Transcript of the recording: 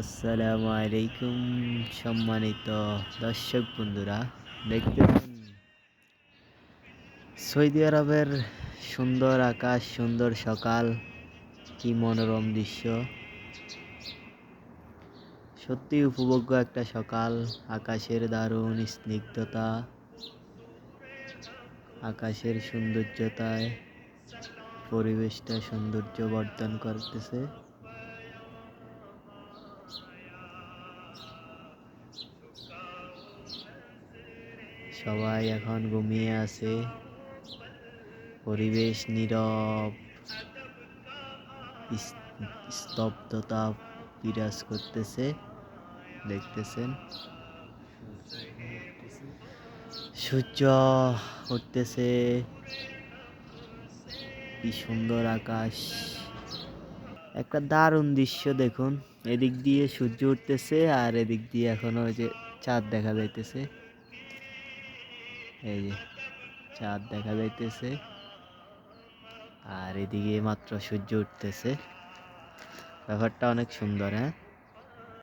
আসসালামু আলাইকুম সম্মানিত দর্শক বন্ধুরা, দেখতেছেন সৌদি আরবের সুন্দর আকাশ, সুন্দর সকাল, কি মনোরম দৃশ্য। সত্যি উপভোগ্য একটা সকাল। আকাশের দারুণ স্নিগ্ধতা, আকাশের সৌন্দর্যতায় পরিবেশটা সৌন্দর্য বর্ধন করতেছে। সবাই এখন ঘুমিয়ে আছে, পরিবেশ নীরব, স্তব্ধতা বিরাজ করতেছে। দেখতেছেন সূর্য উঠতেছে, কি সুন্দর আকাশ, একটা দারুণ দৃশ্য। দেখুন, এদিক দিয়ে সূর্য উঠতেছে আর এদিক দিয়ে এখনো ওই যে চাঁদ দেখা যাইতেছে। এই যে চাঁদ দেখা যাইতেছে আর এদিকে মাত্র সূর্য উঠতেছে। ব্যাপারটা অনেক সুন্দর। হ্যাঁ,